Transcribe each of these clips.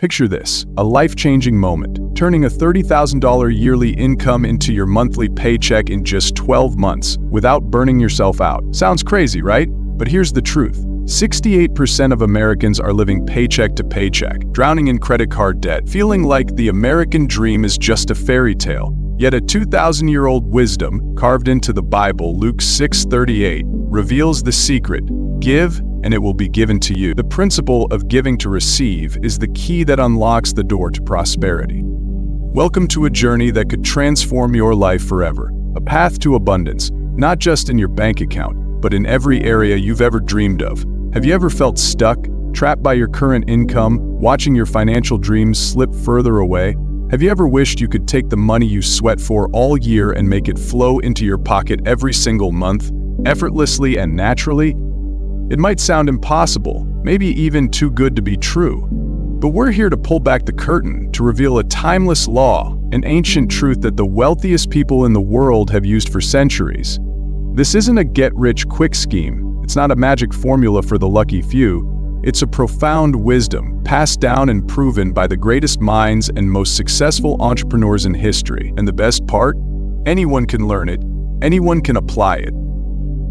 Picture this, a life-changing moment, turning a $30,000 yearly income into your monthly paycheck in just 12 months without burning yourself out. Sounds crazy, right? But here's the truth. 68% of Americans are living paycheck to paycheck, drowning in credit card debt, feeling like the American dream is just a fairy tale. Yet a 2,000-year-old wisdom, carved into the Bible, Luke 6:38, reveals the secret. Give, and it will be given to you. The principle of giving to receive is the key that unlocks the door to prosperity. Welcome to a journey that could transform your life forever. A path to abundance, not just in your bank account, but in every area you've ever dreamed of. Have you ever felt stuck, trapped by your current income, watching your financial dreams slip further away? Have you ever wished you could take the money you sweat for all year and make it flow into your pocket every single month, effortlessly and naturally? It might sound impossible, maybe even too good to be true. But we're here to pull back the curtain, to reveal a timeless law, an ancient truth that the wealthiest people in the world have used for centuries. This isn't a get-rich-quick scheme. It's not a magic formula for the lucky few. It's a profound wisdom, passed down and proven by the greatest minds and most successful entrepreneurs in history. And the best part? Anyone can learn it. Anyone can apply it.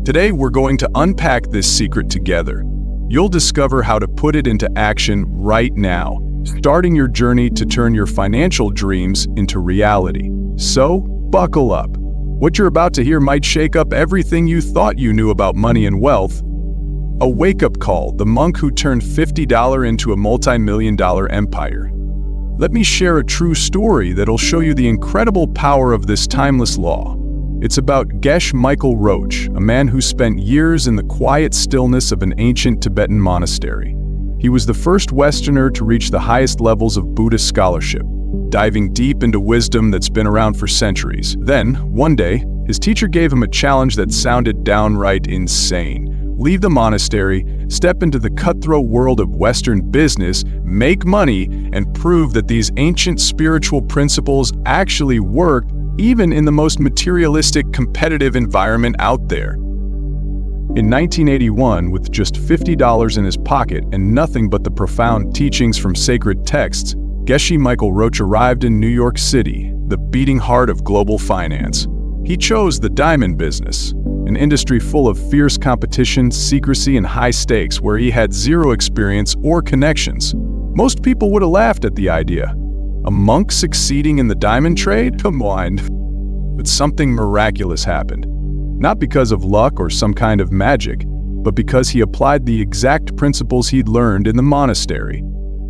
Today, we're going to unpack this secret together. You'll discover how to put it into action right now, starting your journey to turn your financial dreams into reality. So, buckle up. What you're about to hear might shake up everything you thought you knew about money and wealth. A wake-up call, the monk who turned $50 into a multi-million-dollar empire. Let me share a true story that'll show you the incredible power of this timeless law. It's about Geshe Michael Roach, a man who spent years in the quiet stillness of an ancient Tibetan monastery. He was the first Westerner to reach the highest levels of Buddhist scholarship, diving deep into wisdom that's been around for centuries. Then, one day, his teacher gave him a challenge that sounded downright insane. Leave the monastery, step into the cutthroat world of Western business, make money, and prove that these ancient spiritual principles actually worked even in the most materialistic, competitive environment out there. In 1981, with just $50 in his pocket and nothing but the profound teachings from sacred texts, Geshe Michael Roach arrived in New York City, the beating heart of global finance. He chose the diamond business, an industry full of fierce competition, secrecy, and high stakes where he had zero experience or connections. Most people would have laughed at the idea. A monk succeeding in the diamond trade? Come on. But something miraculous happened. Not because of luck or some kind of magic, but because he applied the exact principles he'd learned in the monastery.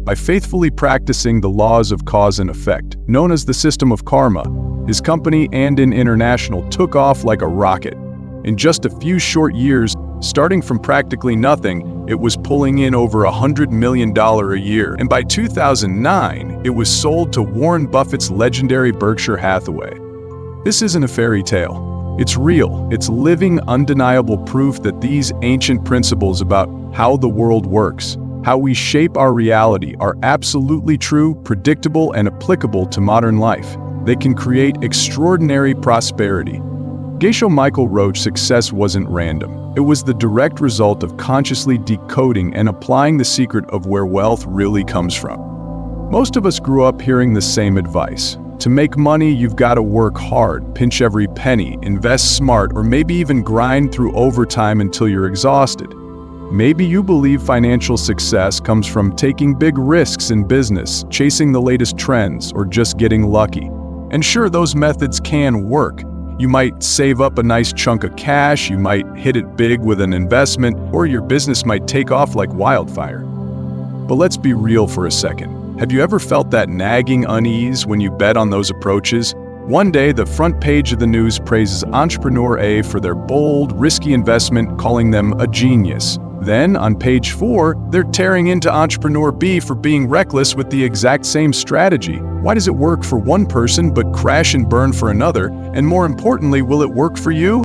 By faithfully practicing the laws of cause and effect, known as the system of karma, his company Andin International took off like a rocket. In just a few short years, starting from practically nothing, it was pulling in over $100 million a year. And by 2009, it was sold to Warren Buffett's legendary Berkshire Hathaway. This isn't a fairy tale. It's real. It's living, undeniable proof that these ancient principles about how the world works, how we shape our reality, are absolutely true, predictable, and applicable to modern life. They can create extraordinary prosperity. Geshe Michael Roach's success wasn't random. It was the direct result of consciously decoding and applying the secret of where wealth really comes from. Most of us grew up hearing the same advice. To make money, you've got to work hard, pinch every penny, invest smart, or maybe even grind through overtime until you're exhausted. Maybe you believe financial success comes from taking big risks in business, chasing the latest trends, or just getting lucky. And sure, those methods can work. You might save up a nice chunk of cash, you might hit it big with an investment, or your business might take off like wildfire. But let's be real for a second. Have you ever felt that nagging unease when you bet on those approaches? One day, the front page of the news praises Entrepreneur A for their bold, risky investment, calling them a genius. Then, on page 4, they're tearing into Entrepreneur B for being reckless with the exact same strategy. Why does it work for one person but crash and burn for another? And more importantly, will it work for you?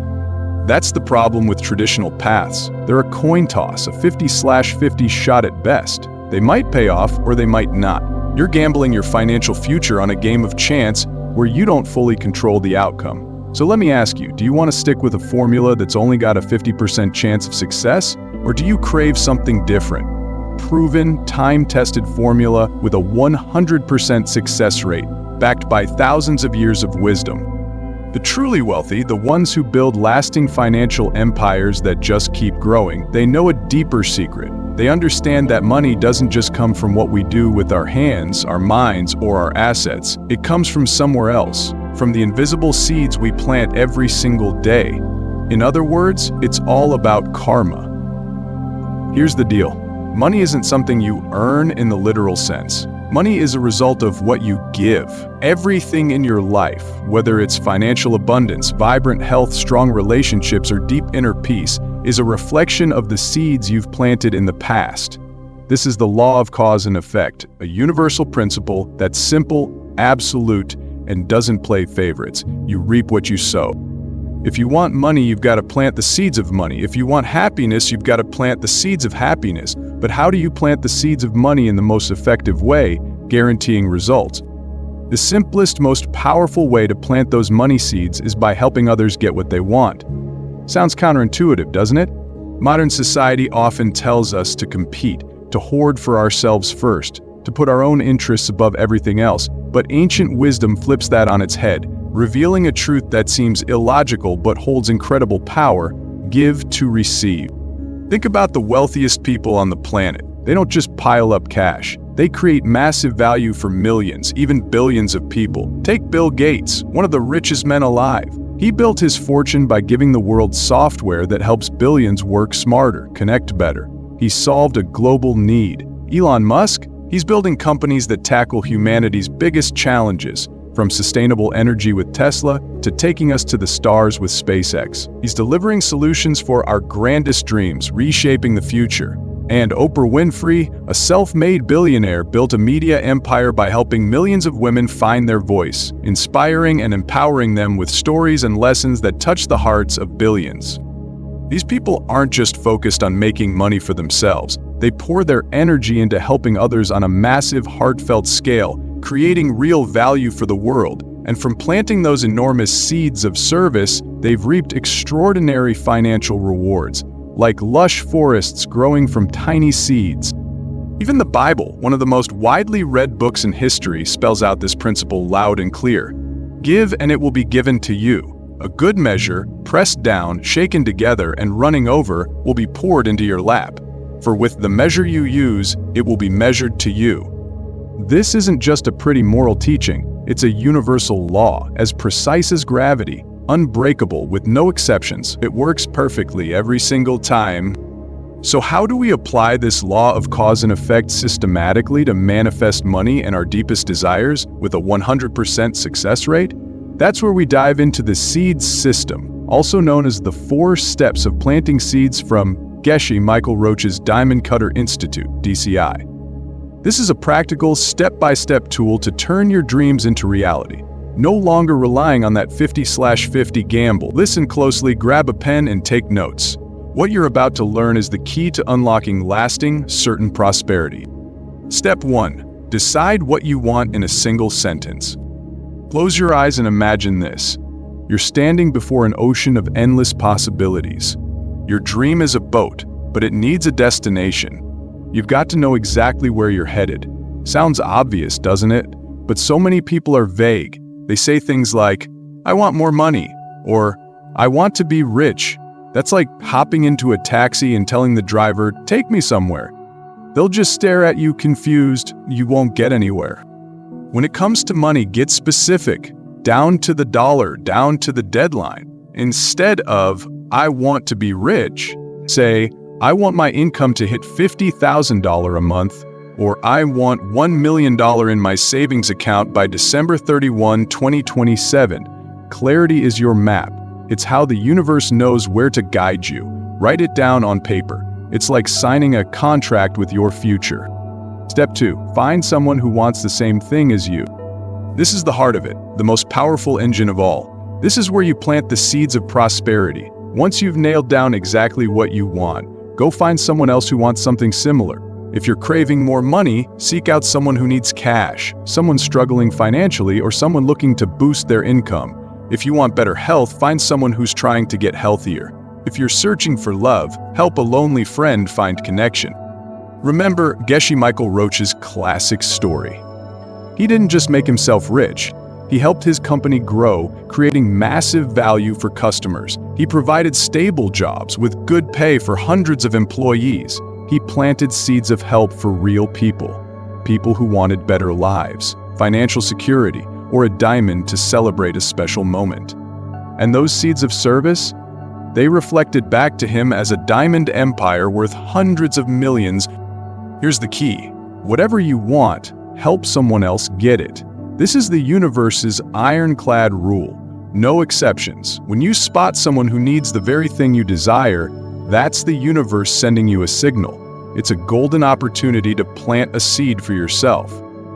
That's the problem with traditional paths. They're a coin toss, a 50/50 shot at best. They might pay off or they might not. You're gambling your financial future on a game of chance where you don't fully control the outcome. So let me ask you, do you want to stick with a formula that's only got a 50% chance of success? Or do you crave something different? proven, time-tested formula with a 100% success rate, backed by thousands of years of wisdom. The truly wealthy, the ones who build lasting financial empires that just keep growing, they know a deeper secret. They understand that money doesn't just come from what we do with our hands, our minds, or our assets. It comes from somewhere else, from the invisible seeds we plant every single day. In other words, it's all about karma. Here's the deal. Money isn't something you earn in the literal sense. Money is a result of what you give. Everything in your life, whether it's financial abundance, vibrant health, strong relationships, or deep inner peace, is a reflection of the seeds you've planted in the past. This is the law of cause and effect, a universal principle that's simple, absolute, and doesn't play favorites. You reap what you sow. If you want money, you've got to plant the seeds of money. If you want happiness, you've got to plant the seeds of happiness. But how do you plant the seeds of money in the most effective way, guaranteeing results? The simplest, most powerful way to plant those money seeds is by helping others get what they want. Sounds counterintuitive, doesn't it? Modern society often tells us to compete, to hoard for ourselves first, to put our own interests above everything else. But ancient wisdom flips that on its head, revealing a truth that seems illogical but holds incredible power: give to receive. Think about the wealthiest people on the planet. They don't just pile up cash. They create massive value for millions, even billions of people. Take Bill Gates, one of the richest men alive. He built his fortune by giving the world software that helps billions work smarter, connect better. He solved a global need. Elon Musk? He's building companies that tackle humanity's biggest challenges, from sustainable energy with Tesla to taking us to the stars with SpaceX. He's delivering solutions for our grandest dreams, reshaping the future. And Oprah Winfrey, a self-made billionaire, built a media empire by helping millions of women find their voice, inspiring and empowering them with stories and lessons that touch the hearts of billions. These people aren't just focused on making money for themselves. They pour their energy into helping others on a massive, heartfelt scale, creating real value for the world. And from planting those enormous seeds of service, they've reaped extraordinary financial rewards, like lush forests growing from tiny seeds. Even the Bible, one of the most widely read books in history, spells out this principle loud and clear. Give and it will be given to you. A good measure, pressed down, shaken together, and running over, will be poured into your lap. For with the measure you use, it will be measured to you. This isn't just a pretty moral teaching, it's a universal law, as precise as gravity, unbreakable with no exceptions. It works perfectly every single time. So how do we apply this law of cause and effect systematically to manifest money and our deepest desires with a 100% success rate? That's where we dive into the seeds system, also known as the 4 steps of planting seeds from Geshe Michael Roach's Diamond Cutter Institute, DCI. This is a practical, step-by-step tool to turn your dreams into reality, no longer relying on that 50/50 gamble. Listen closely, grab a pen, and take notes. What you're about to learn is the key to unlocking lasting, certain prosperity. Step 1. Decide what you want in a single sentence. Close your eyes and imagine this. You're standing before an ocean of endless possibilities. Your dream is a boat, but it needs a destination. You've got to know exactly where you're headed. Sounds obvious, doesn't it? But so many people are vague. They say things like, I want more money, or I want to be rich. That's like hopping into a taxi and telling the driver, take me somewhere. They'll just stare at you confused. You won't get anywhere. When it comes to money, get specific, down to the dollar, down to the deadline. Instead of, I want to be rich, say, I want my income to hit $50,000 a month, or I want $1 million in my savings account by December 31, 2027. Clarity is your map. It's how the universe knows where to guide you. Write it down on paper. It's like signing a contract with your future. Step 2. Find someone who wants the same thing as you. This is the heart of it, the most powerful engine of all. This is where you plant the seeds of prosperity. Once you've nailed down exactly what you want, go find someone else who wants something similar. If you're craving more money, seek out someone who needs cash, someone struggling financially, or someone looking to boost their income. If you want better health, find someone who's trying to get healthier. If you're searching for love, help a lonely friend find connection. Remember Geshe Michael Roach's classic story. He didn't just make himself rich. He helped his company grow, creating massive value for customers. He provided stable jobs with good pay for hundreds of employees. He planted seeds of help for real people who wanted better lives, financial security, or a diamond to celebrate a special moment. And those seeds of service? They reflected back to him as a diamond empire worth hundreds of millions. Here's the key. Whatever you want, help someone else get it. This is the universe's ironclad rule. No exceptions. When you spot someone who needs the very thing you desire, that's the universe sending you a signal. It's a golden opportunity to plant a seed for yourself.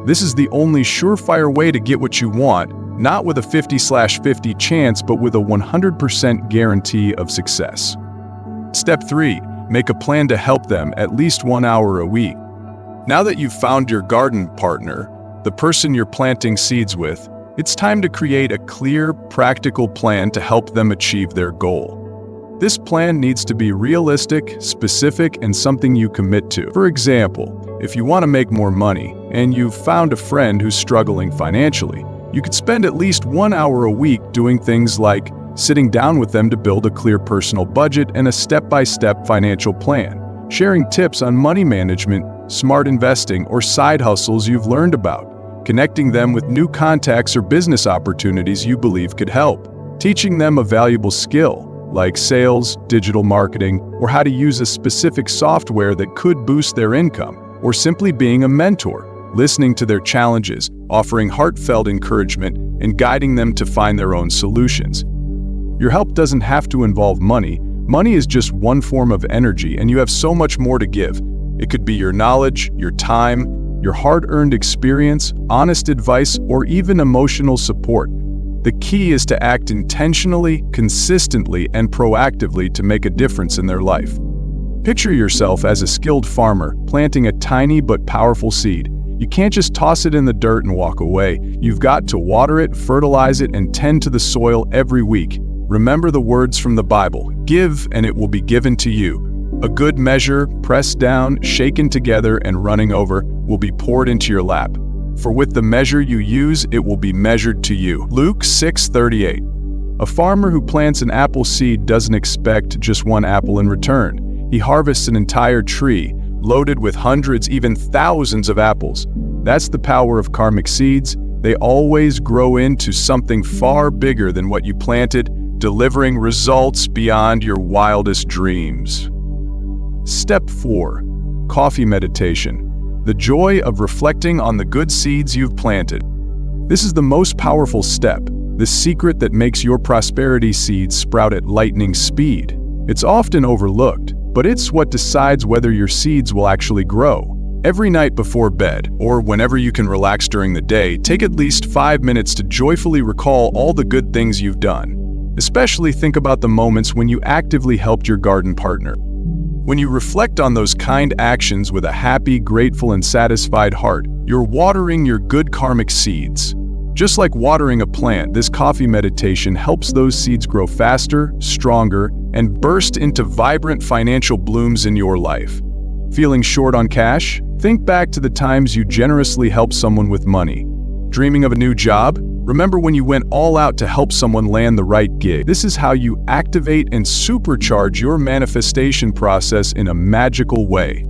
This is the only surefire way to get what you want, not with a 50/50 chance, but with a 100% guarantee of success. Step 3. Make a plan to help them at least 1 hour a week. Now that you've found your garden partner, the person you're planting seeds with, it's time to create a clear, practical plan to help them achieve their goal. This plan needs to be realistic, specific, and something you commit to. For example, if you want to make more money and you've found a friend who's struggling financially, you could spend at least 1 hour a week doing things like sitting down with them to build a clear personal budget and a step-by-step financial plan, sharing tips on money management, smart investing, or side hustles you've learned about, connecting them with new contacts or business opportunities you believe could help, teaching them a valuable skill, like sales, digital marketing, or how to use a specific software that could boost their income, or simply being a mentor, listening to their challenges, offering heartfelt encouragement, and guiding them to find their own solutions. Your help doesn't have to involve money. Money is just one form of energy, and you have so much more to give. It could be your knowledge, your time, your hard-earned experience, honest advice, or even emotional support. The key is to act intentionally, consistently, and proactively to make a difference in their life. Picture yourself as a skilled farmer planting a tiny but powerful seed. You can't just toss it in the dirt and walk away. You've got to water it, fertilize it, and tend to the soil every week. Remember the words from the Bible, "Give, and it will be given to you. A good measure, pressed down, shaken together, and running over, will be poured into your lap. For with the measure you use, it will be measured to you." Luke 6:38. A farmer who plants an apple seed doesn't expect just one apple in return. He harvests an entire tree, loaded with hundreds, even thousands of apples. That's the power of karmic seeds. They always grow into something far bigger than what you planted, delivering results beyond your wildest dreams. Step 4. Coffee meditation. The joy of reflecting on the good seeds you've planted. This is the most powerful step, the secret that makes your prosperity seeds sprout at lightning speed. It's often overlooked, but it's what decides whether your seeds will actually grow. Every night before bed, or whenever you can relax during the day, take at least 5 minutes to joyfully recall all the good things you've done. Especially think about the moments when you actively helped your garden partner. When you reflect on those kind actions with a happy, grateful, and satisfied heart, you're watering your good karmic seeds. Just like watering a plant, this coffee meditation helps those seeds grow faster, stronger, and burst into vibrant financial blooms in your life. Feeling short on cash? Think back to the times you generously helped someone with money. Dreaming of a new job? Remember when you went all out to help someone land the right gig. This is how you activate and supercharge your manifestation process in a magical way.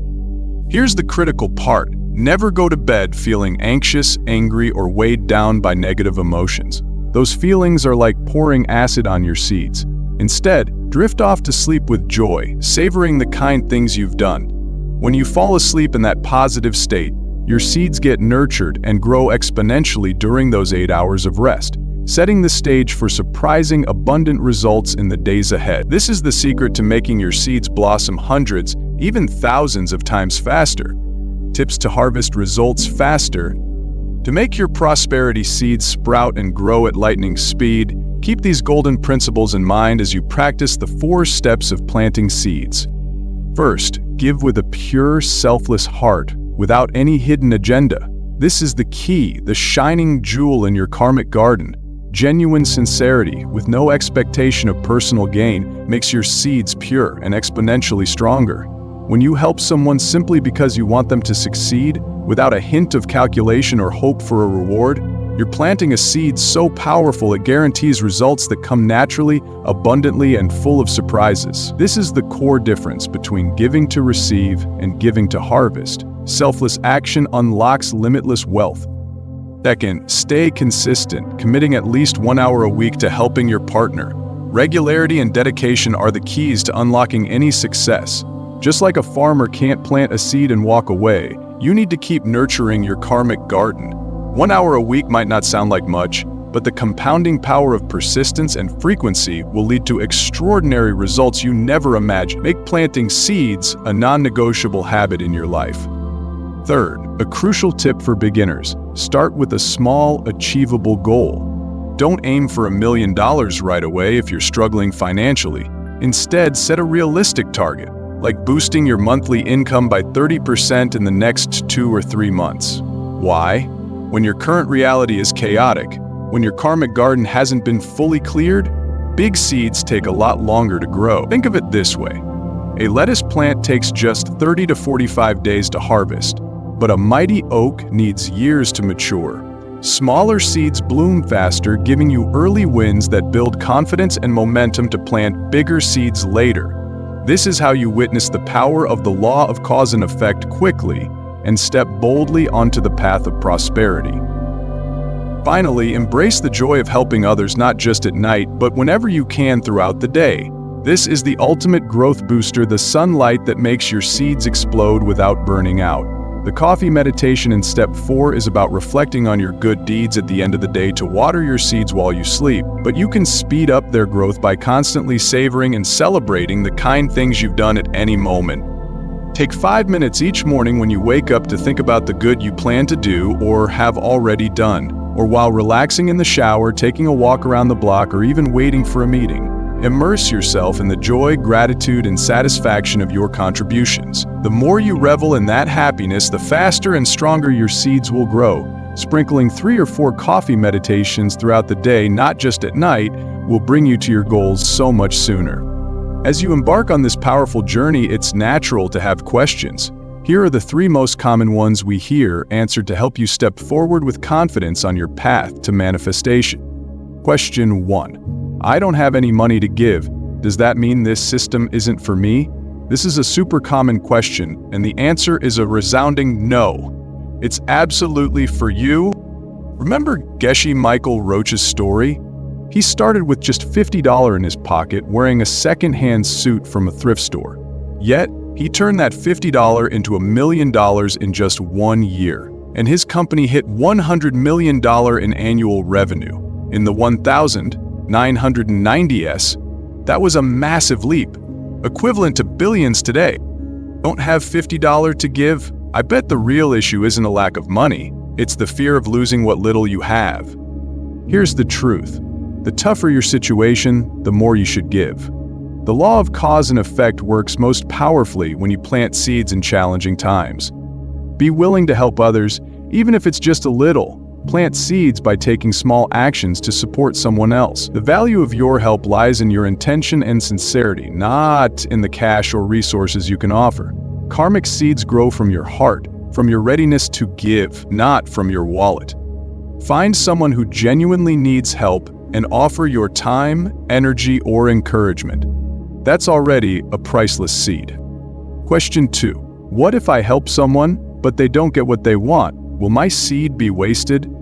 Here's the critical part. Never go to bed feeling anxious, angry, or weighed down by negative emotions. Those feelings are like pouring acid on your seeds. Instead, drift off to sleep with joy, savoring the kind things you've done. When you fall asleep in that positive state, your seeds get nurtured and grow exponentially during those 8 hours of rest, setting the stage for surprising, abundant results in the days ahead. This is the secret to making your seeds blossom hundreds, even thousands of times faster. Tips to harvest results faster. To make your prosperity seeds sprout and grow at lightning speed, keep these golden principles in mind as you practice the 4 steps of planting seeds. First, give with a pure, selfless heart, without any hidden agenda. This is the key, the shining jewel in your karmic garden. Genuine sincerity, with no expectation of personal gain, makes your seeds pure and exponentially stronger. When you help someone simply because you want them to succeed, without a hint of calculation or hope for a reward, you're planting a seed so powerful it guarantees results that come naturally, abundantly, and full of surprises. This is the core difference between giving to receive and giving to harvest. Selfless action unlocks limitless wealth. Second, stay consistent, committing at least 1 hour a week to helping your partner. Regularity and dedication are the keys to unlocking any success. Just like a farmer can't plant a seed and walk away, you need to keep nurturing your karmic garden. 1 hour a week might not sound like much, but the compounding power of persistence and frequency will lead to extraordinary results you never imagined. Make planting seeds a non-negotiable habit in your life. Third, a crucial tip for beginners: start with a small, achievable goal. Don't aim for $1 million right away if you're struggling financially. Instead, set a realistic target, like boosting your monthly income by 30% in the next 2 or 3 months. Why? When your current reality is chaotic, when your karmic garden hasn't been fully cleared, big seeds take a lot longer to grow. Think of it this way. A lettuce plant takes just 30 to 45 days to harvest, but a mighty oak needs years to mature. Smaller seeds bloom faster, giving you early wins that build confidence and momentum to plant bigger seeds later. This is how you witness the power of the law of cause and effect quickly and step boldly onto the path of prosperity. Finally, embrace the joy of helping others not just at night, but whenever you can throughout the day. This is the ultimate growth booster, the sunlight that makes your seeds explode without burning out. The coffee meditation in step 4 is about reflecting on your good deeds at the end of the day to water your seeds while you sleep, but you can speed up their growth by constantly savoring and celebrating the kind things you've done at any moment. Take 5 minutes each morning when you wake up to think about the good you plan to do or have already done, or while relaxing in the shower, taking a walk around the block, or even waiting for a meeting. Immerse yourself in the joy, gratitude, and satisfaction of your contributions. The more you revel in that happiness, the faster and stronger your seeds will grow. Sprinkling 3 or 4 coffee meditations throughout the day, not just at night, will bring you to your goals so much sooner. As you embark on this powerful journey, it's natural to have questions. Here are the 3 most common ones we hear answered to help you step forward with confidence on your path to manifestation. Question 1. I don't have any money to give. Does that mean this system isn't for me? This is a super common question, and the answer is a resounding no. It's absolutely for you. Remember Geshe Michael Roach's story? He started with just $50 in his pocket, wearing a second-hand suit from a thrift store. Yet, he turned that $50 into $1 million in just 1 year, and his company hit $100 million in annual revenue. In the 1990s, that was a massive leap, equivalent to billions today. Don't have $50 to give? I bet the real issue isn't a lack of money, it's the fear of losing what little you have. Here's the truth. The tougher your situation, the more you should give. The law of cause and effect works most powerfully when you plant seeds in challenging times. Be willing to help others, even if it's just a little. Plant seeds by taking small actions to support someone else. The value of your help lies in your intention and sincerity, not in the cash or resources you can offer. Karmic seeds grow from your heart, from your readiness to give, not from your wallet. Find someone who genuinely needs help and offer your time, energy, or encouragement. That's already a priceless seed. Question 2. What if I help someone, but they don't get what they want? Will my seed be wasted?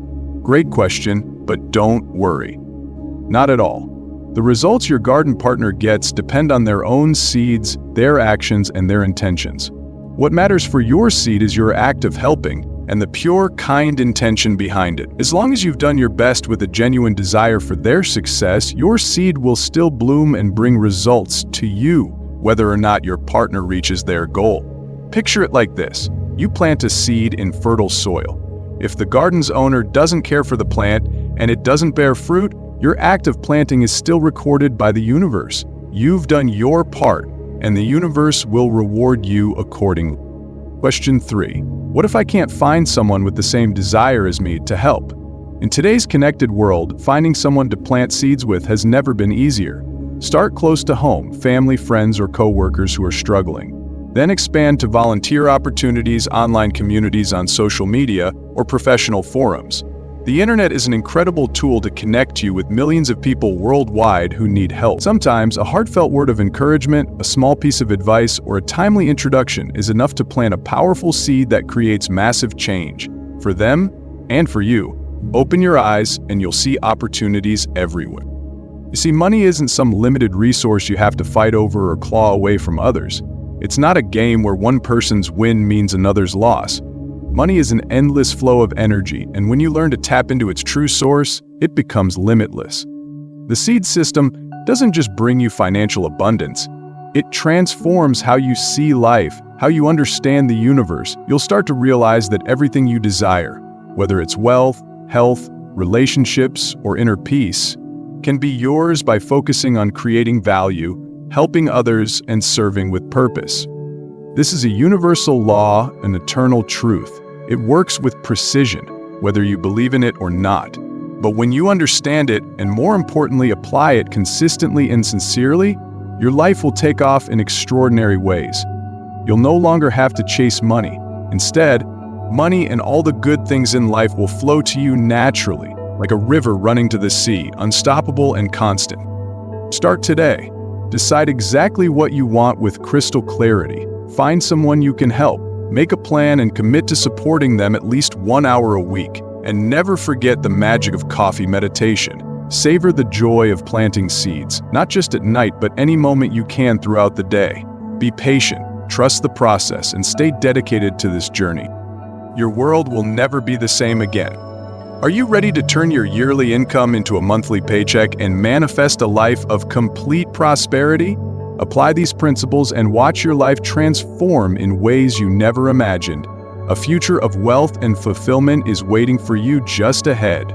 Great question, but don't worry. Not at all. The results your garden partner gets depend on their own seeds, their actions, and their intentions. What matters for your seed is your act of helping and the pure, kind intention behind it. As long as you've done your best with a genuine desire for their success, your seed will still bloom and bring results to you, whether or not your partner reaches their goal. Picture it like this. You plant a seed in fertile soil. If the garden's owner doesn't care for the plant and it doesn't bear fruit, your act of planting is still recorded by the universe. You've done your part, and the universe will reward you accordingly. Question 3. What if I can't find someone with the same desire as me to help? In today's connected world, finding someone to plant seeds with has never been easier. Start close to home, family, friends, or co-workers who are struggling. Then expand to volunteer opportunities, online communities on social media, or professional forums. The internet is an incredible tool to connect you with millions of people worldwide who need help. Sometimes a heartfelt word of encouragement, a small piece of advice, or a timely introduction is enough to plant a powerful seed that creates massive change. For them and for you, open your eyes and you'll see opportunities everywhere. You see, money isn't some limited resource you have to fight over or claw away from others. It's not a game where one person's win means another's loss. Money is an endless flow of energy, and when you learn to tap into its true source, it becomes limitless. The seed system doesn't just bring you financial abundance. It transforms how you see life, how you understand the universe. You'll start to realize that everything you desire, whether it's wealth, health, relationships, or inner peace, can be yours by focusing on creating value, helping others, and serving with purpose. This is a universal law, an eternal truth. It works with precision, whether you believe in it or not. But when you understand it, and more importantly, apply it consistently and sincerely, your life will take off in extraordinary ways. You'll no longer have to chase money. Instead, money and all the good things in life will flow to you naturally, like a river running to the sea, unstoppable and constant. Start today. Decide exactly what you want with crystal clarity. Find someone you can help. Make a plan and commit to supporting them at least 1 hour a week. And never forget the magic of coffee meditation. Savor the joy of planting seeds, not just at night, but any moment you can throughout the day. Be patient, trust the process, and stay dedicated to this journey. Your world will never be the same again. Are you ready to turn your yearly income into a monthly paycheck and manifest a life of complete prosperity? Apply these principles and watch your life transform in ways you never imagined. A future of wealth and fulfillment is waiting for you just ahead.